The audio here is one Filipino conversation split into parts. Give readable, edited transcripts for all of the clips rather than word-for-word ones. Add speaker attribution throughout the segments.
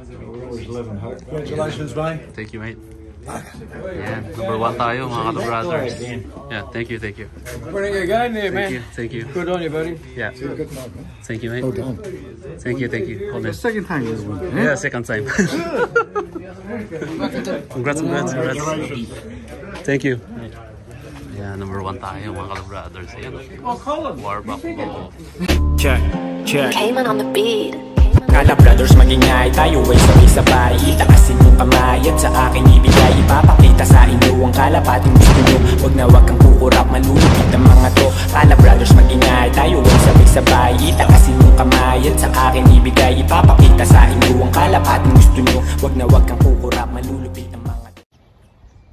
Speaker 1: We always live in hope. Congratulations, mate.
Speaker 2: Thank you, mate. Yeah, number 1 tayo, mga brothers. Yeah, thank you.
Speaker 3: Winning again there, man.
Speaker 2: Thank you.
Speaker 3: Good on you, buddy.
Speaker 2: Yeah. Thank you, mate.
Speaker 1: Well done.
Speaker 2: Thank you. Hold on.
Speaker 1: Second time you won.
Speaker 2: Yeah, second time. Congrats. Thank you. Yeah, number 1 tayo, mga brothers. Ayan. War Buffalo.
Speaker 4: Check.
Speaker 5: Cayman on the beat.
Speaker 4: Kala brothers magingay tayo ay sabay-sabay. Itaasin yung kamay at sa akin ibigay. Ipapakita sa inyo ang kalapating gusto nyo. Wag kang kukurap, malulupit ang mga to. Kala brothers magingay tayo ay sabay-sabay. Itaasin yung kamay at sa akin ibigay. Ipapakita sa inyo ang kalapating gusto nyo. Wag kang kukurap, malulupit ang mga to.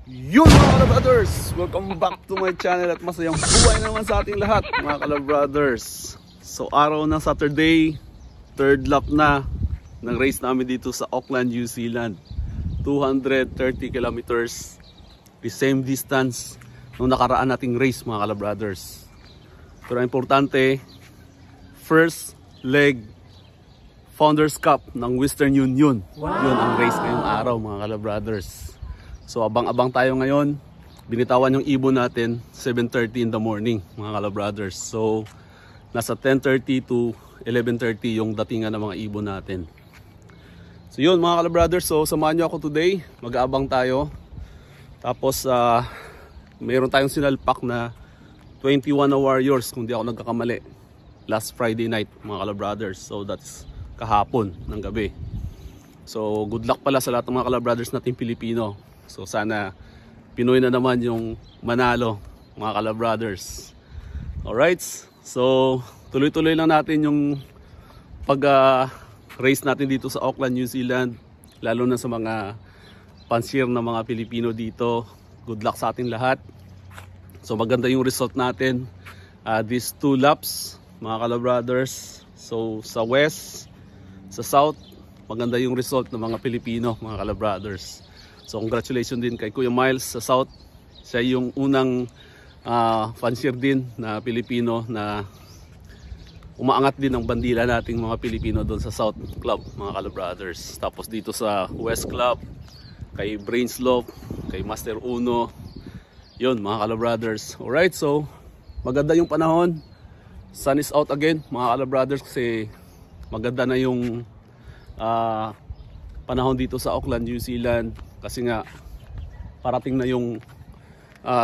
Speaker 2: Yun mga brothers! Welcome back to my channel at masayang buhay naman sa ating lahat mga brothers. So araw ng Saturday, 3rd lap na ng race namin dito sa Auckland, New Zealand. 230 kilometers, the same distance nung nakaraan nating race mga brothers. Pero importante, first leg Founders Cup ng Western Union. Yun ang race ngayong araw mga brothers. So abang-abang tayo ngayon. Binitawan yung ibon natin 7:30 in the morning mga brothers. So nasa 10:30 to 11:30 yung datingan ng mga ibon natin. So yun mga brothers, so samahan nyo ako today. Mag-aabang tayo. Tapos mayroon tayong sinalpak na 21 na warriors kung di ako nagkakamali. Last Friday night mga brothers. So that's kahapon ng gabi. So good luck pala sa lahat ng mga brothers natin Pilipino. So sana Pinoy na naman yung manalo mga brothers. Alright, so tuloy-tuloy lang natin yung pag-race natin dito sa Auckland, New Zealand. Lalo na sa mga pansier na mga Pilipino dito. Good luck sa ating lahat. So maganda yung result natin. These 2 laps mga brothers. So sa west, sa south, maganda yung result ng mga Pilipino mga brothers. So congratulations din kay Kuya Miles sa south. Siya yung unang fancier din na Pilipino na umaangat din ang bandila nating mga Pilipino doon sa South Club mga brothers. Tapos dito sa West Club kay Brainslow, kay Master Uno. Yun mga brothers. Alright, so maganda yung panahon. Sun is out again mga brothers kasi maganda na yung panahon dito sa Auckland, New Zealand. Kasi nga parating na yung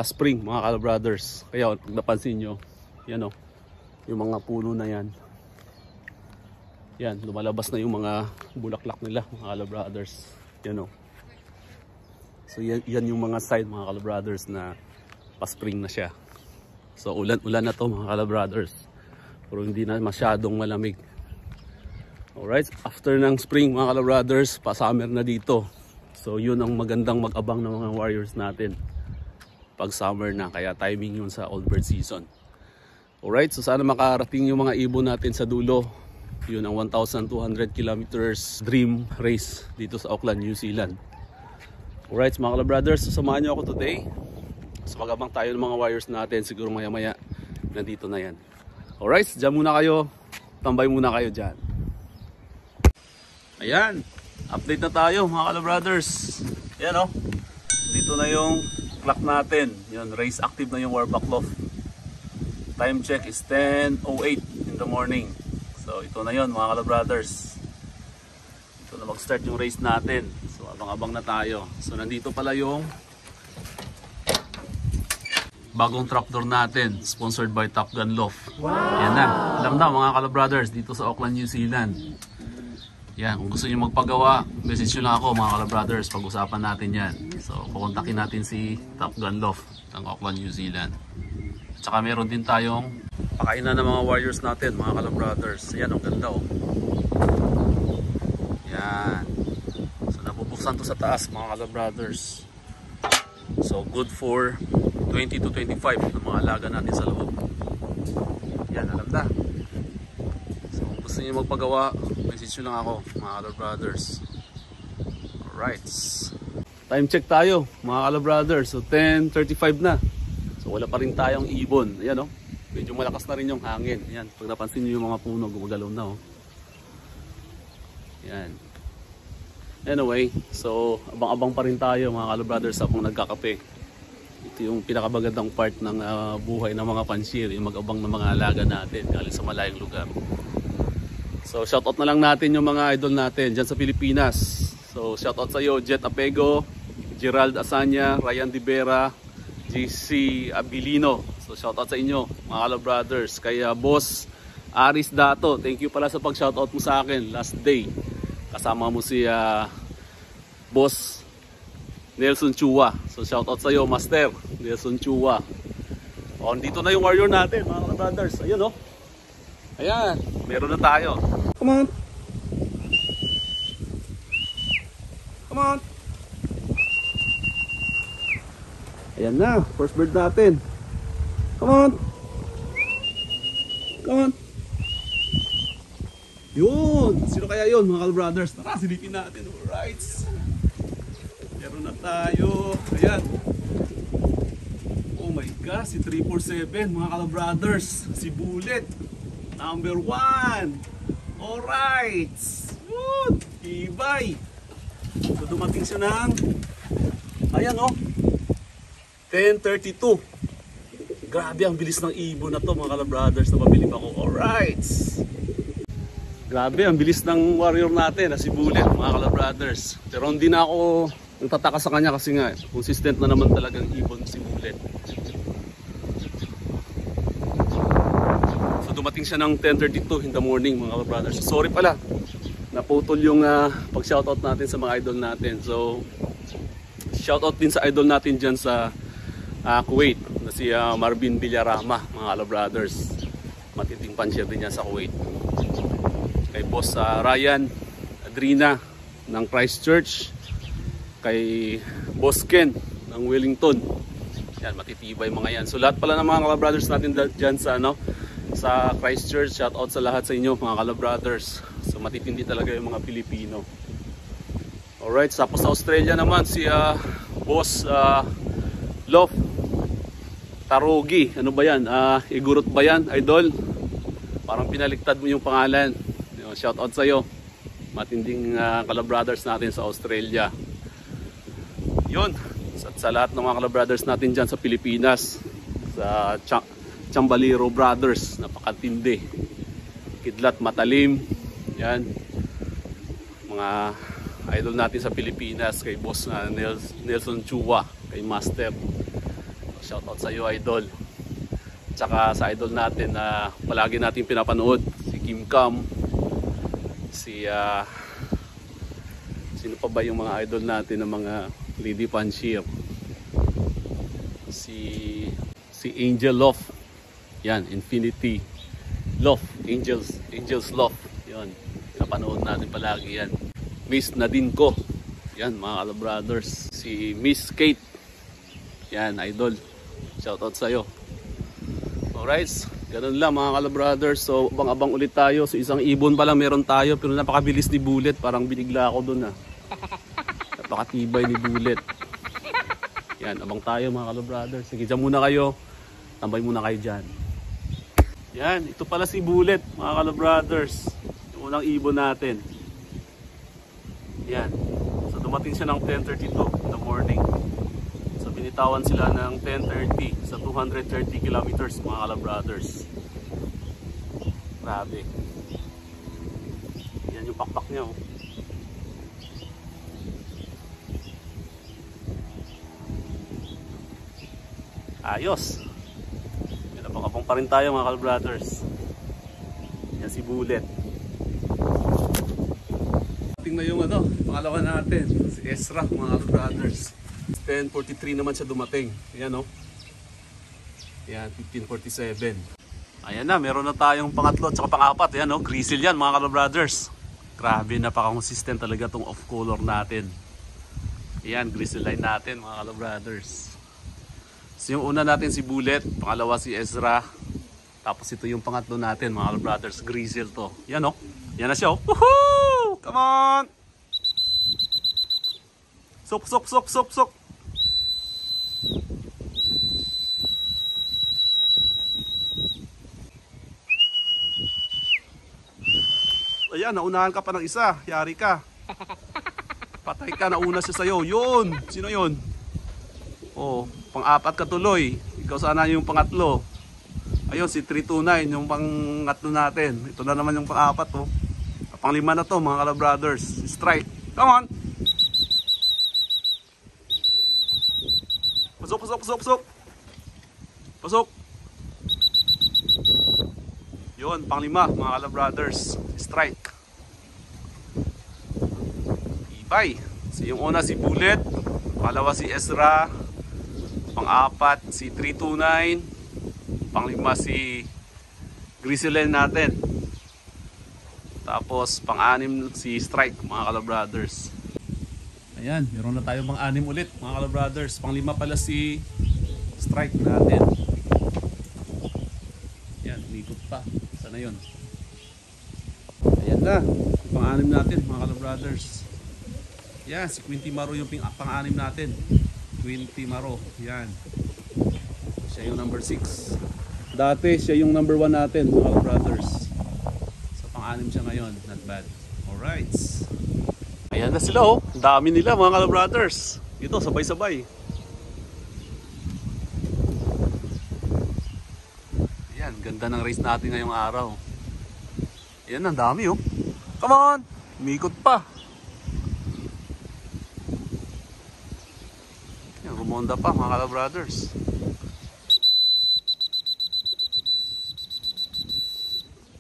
Speaker 2: spring mga brothers. Kaya pag napansin nyo, yan o, yung mga puno na yan. Yan, lumalabas na yung mga bulaklak nila mga brothers. Yan o. So yan yung mga side mga brothers na pa-spring na siya. So ulan na to mga brothers. Pero hindi na masyadong malamig. Alright, after ng spring mga brothers, pa-summer na dito. So yun ang magandang mag-abang ng mga warriors natin. Pag summer na, kaya timing yun sa old bird season. Alright, so sana makarating yung mga ibon natin sa dulo. Yun ang 1,200 kilometers dream race dito sa Auckland, New Zealand. Alright mga brothers, so samahan nyo ako today. So mag-abang tayo ng mga warriors natin. Siguro maya maya nandito na yan. Alright, dyan muna kayo. Tambay muna kayo dyan. Ayan, update na tayo mga brothers. Ayan o, dito na yung clock natin. Yun, race active na yung Warbuck Loft. Time check is 10:08 in the morning. So ito na yun mga brothers. Ito na mag-start yung race natin. So abang-abang na tayo. So nandito pala yung bagong trapdoor natin, sponsored by Top Gun Loft. Wow. Yan na, alam na mga brothers dito sa Auckland, New Zealand. Yan, kung gusto niyo magpagawa, message nyo lang ako mga brothers, pag-usapan natin yan. So kukontakin natin si Top Gun Loft ng Auckland, New Zealand. Tsaka meron din tayong pakainan ng mga warriors natin mga brothers. Ayan, ang ganda oh. Yan. So nabubuksan to sa taas mga brothers. So good for 20 to 25 ng mga alaga natin sa loob. Yan, alam na. So kung gusto niyo magpagawa, message nyo lang ako mga brothers. Alright. Time check tayo mga brothers. So 10:35 na. So wala pa rin tayong ibon. Ayan o. Medyo malakas na rin yung hangin. Ayan. Pag napansin nyo yung mga puno, gumagalaw na o. Ayan. Anyway, so abang-abang pa rin tayo mga kalabrothers habang nagkakape. Ito yung pinakabagandang part ng buhay ng mga pansyir, yung mag-abang ng mga alaga natin galing sa malayong lugar. So shoutout na lang natin yung mga idol natin dyan sa Pilipinas. So shoutout sa iyo Jet Apego, Gerald Asanya, Ryan Divera, JC Abilino. So shoutout sa inyo mga kalabrothers. Kaya Boss Aris Dato, thank you pala sa pag-shoutout mo sa akin last day. Kasama mo si Boss Nelson Chua. So shoutout sa iyo Master Nelson Chua. O, dito na yung warrior natin mga kalabrothers. Ayun o. Ayan, meron na tayo. Come on. Come on. Ayan na, first bird natin. Come on. Come on. Yun, sino kaya yun mga kalabrothers? Tara, silipin natin. Alright. Meron na tayo. Ayan. Oh my gosh, si 347 mga kalabrothers. Si Bullet. Number 1. Alright. Yun, ibay. So dumating siya ng ayan oh 10:32. Grabe ang bilis ng ibon na to mga kalabrothers na mabilib ako. Alright. Grabe ang bilis ng warrior natin na si Bullet mga kalabrothers. Pero hindi na ako nagtataka sa kanya kasi nga consistent na naman talagang ibon si Bullet. So dumating siya ng 10:32 in the morning mga kalabrothers. Sorry pala, naputol yung pag-shoutout natin sa mga idol natin. So shoutout din sa idol natin dyan sa Kuwait na si Marvin Villarama mga kalabrothers. Matiting pansyir din yan sa Kuwait. Kay Boss Ryan Adrina ng Christchurch, kay Boss Ken ng Wellington. Yan, matitibay mga yan. So lahat pala ng mga kalabrothers natin dyan sa sa Christchurch, shout out sa lahat sa inyo mga kalabrothers. So matitindi talaga yung mga Pilipino. Alright, tapos sa Australia naman si Boss Love Tarogi. Ano ba yan? Igurot ba yan, idol? Parang pinaliktad mo yung pangalan. Shout out sa iyo. Matinding kalabrothers natin sa Australia. Yun. Sa lahat ng mga kalabrothers natin dyan sa Pilipinas. Sa Chambalero Brothers. Napakatindi. Kidlat Matalim. Yan. Mga idol natin sa Pilipinas. Kay Boss Nelson Chua. Kay Master. Shout out sa iyo idol. Tsaka sa idol natin na palagi natin pinapanood. Si Kim Cam. Sino pa ba yung mga idol natin ng mga lady pansyir? Si Angel Love. Yan, Infinity Love, Angels Love. Yan, pinapanood natin palagi yan. Miss Nadine ko. Yan mga kalabrothers. Si Miss Kate. Yan, idol. Shoutout sa'yo. Alright, ganun lang mga kalabrothers. So abang-abang ulit tayo. So isang ibon pa lang meron tayo. Pero napakabilis ni Bullet. Parang binigla ako dun Napakatibay ni Bullet. Yan, abang tayo mga kalabrothers. Sige, dyan muna kayo. Tambay muna kayo dyan. Yan, ito pala si Bullet mga kalabrothers. Yung unang ibon natin. Yan. So dumating siya ng 10:32 in the morning. So binitawan sila ng 10:30 sa 230 kilometers mga kalabrothers. Grabe. Yan yung pakpak niya oh. Ayos. Yan, abang-abang pa rin tayo mga kalabrothers. Yan si Bullet. Tingnan yung pangalawa natin, si Ezra mga kalabrothers. 10:43 naman siya dumating. Ayan oh. Ayan, 15:47. Ayan na, meron na tayong pangatlo at saka pang-apat. Ayan oh, grizzle yan mga kalabrothers. Grabe, napaka-consistent talaga tong off color natin. Ayan, grizzle line natin mga kalabrothers. So yung una natin si Bullet, pangalawa si Ezra. Tapos ito yung pangatlo natin mga kalabrothers, grizzle to. Ayan oh, yan na siya oh. Woohoo! Come on! Sok, sok, sok, sok, sok. Ayan, naunahan ka pa ng isa. Yari ka. Patay ka, nauna siya sa'yo. Yun! Sino yun? Oh, pang-apat ka tuloy. Ikaw sana yung pangatlo. Ayun, si 329, yung pangatlo natin. Ito na naman yung pang-apat, oh. Pang-lima na to, mga Kalabrothers. Strike. Come on! Pasok, pasok, pasok, pasok! Pasok! Yun, pang-lima, mga Kalabrothers. Strike. Ibay. So, yung una si Bullet. Pangalawa si Ezra. Pang-apat si 329. Pang-lima si Grizzly natin. Tapos pang-anim si Strike, mga Kalabrothers. Ayan, meron na tayo pang-anim ulit, mga Kalabrothers. Pang-lima pala si Strike natin. Ayan, umikot pa. Sana yun. Ayan na, pang-anim natin, mga Kalabrothers. Yan, si Quinty Maro yung pang-anim natin. Quinty Maro, yan. Siya yung number 6. Dati siya yung number 1 natin, mga Kalabrothers. So pang-anim siya ngayon, not bad. Alright. Ayan na sila, oh. Ang dami nila, mga Kalabrothers. Ito, sabay-sabay. Ayan, ganda ng race natin ngayong araw. Ayan, ang dami, oh. Come on! Umikot pa. Rumonda pa, mga Kalabrothers.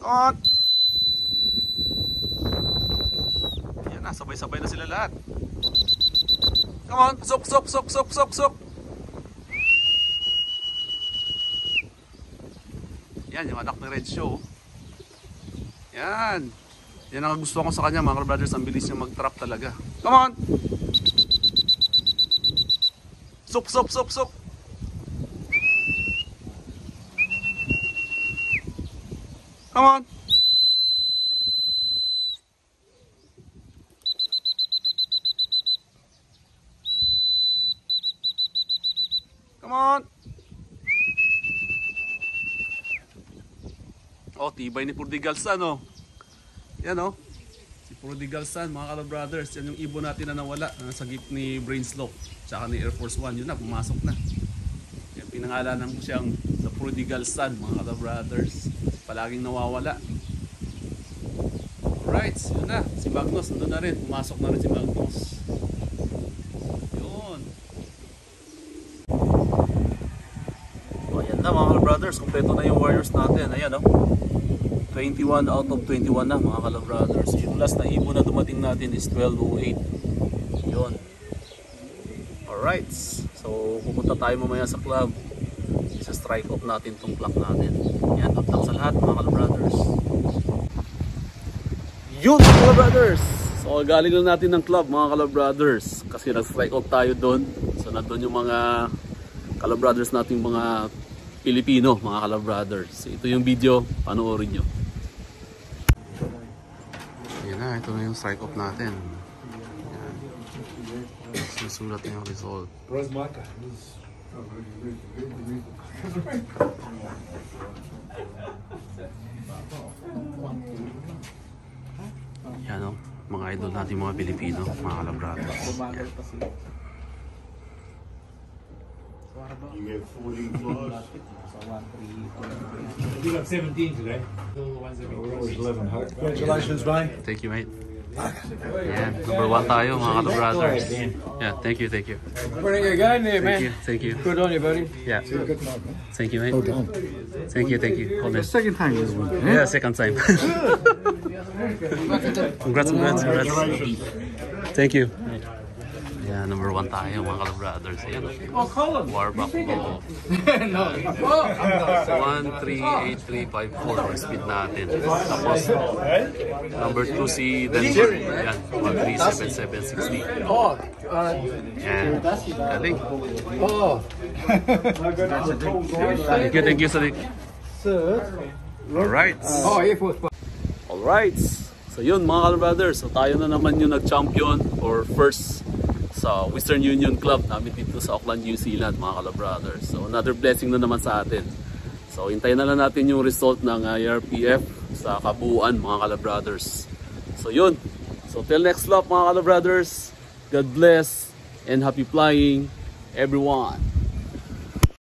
Speaker 2: On! Ayan na, sabay-sabay na sila lahat. Come on! Sok, sok, sok, sok, sok, sok! Yan, yung anak ni Red Show. Yan. Yan ang gusto ko sa kanya, mga Kalabrothers. Ang bilis niya mag-trap talaga. Come on! Sok, sok, sok, sok. Come on. Come on. Oh, tibay ni Prodigal Son, oh. Yan, oh. Si Prodigal Son, mga Kalabrothers. Yan yung ibon natin na nawala sa gift ni Brainslow. Tsaka ni Air Force One, yun na, pumasok na. Kaya pinangalanan ko siyang The Prodigal Son, mga Kalabrothers. Palaging nawawala. Alright, yun na. Si Magnus, nandun na rin. Pumasok na rin si Magnus. Yun. O, ayan na, mga Kalabrothers. Kompleto na yung warriors natin. Ayan, o. 21 out of 21 na, mga Kalabrothers. Yung last na ibon na dumating natin is 1208. Yun. Alright, so pupunta tayo mamaya sa club. Isa strike off natin itong clock natin. Yan, good luck sa lahat, mga Kalabrothers. Yun, mga Kalabrothers! So galing lang natin ng club, mga Kalabrothers. Kasi nag-strike off tayo doon. So nandun yung mga Kalabrothers nating mga Pilipino, mga Kalabrothers. So ito yung video, panoorin nyo. Yan na, ito na yung strike off natin. Susulat na yung result. Yan, o, mga idol natin, mga Pilipino, mga Kalabrothers.
Speaker 1: You get 40 plus.
Speaker 3: You got 17 today.
Speaker 1: We're always living hard. Congratulations, mate.
Speaker 2: Thank you, mate. Yan, number 1 tayo, mga Kalabrothers. Yeah, thank you, thank you.
Speaker 3: Pretty good guy, man.
Speaker 2: Thank you.
Speaker 3: Good on you, buddy.
Speaker 2: Yeah. Thank you, mate. Thank you, thank you. Hold on.
Speaker 1: Second time this week.
Speaker 2: Yeah, second time. Congrats. Thank you. Yeah, number 1 tayo, mga Kalabrothers. Ayan, Warbuck Law. 138,354 speed natin. Tapos number 2 si Denver. Ayan, 137,760. Yan, galing. Thank you, Salik. Alright. Alright. So yun, mga Kalabrothers. So tayo na naman yung nag-champion or first sa Western Union Club namin dito sa Auckland, New Zealand, mga Kalabrothers. So another blessing na naman sa atin. So hintayin na lang natin yung result ng IRPF sa kabuuan, mga Kalabrothers. So yun. So till next lap, mga Kalabrothers. God bless and happy flying everyone.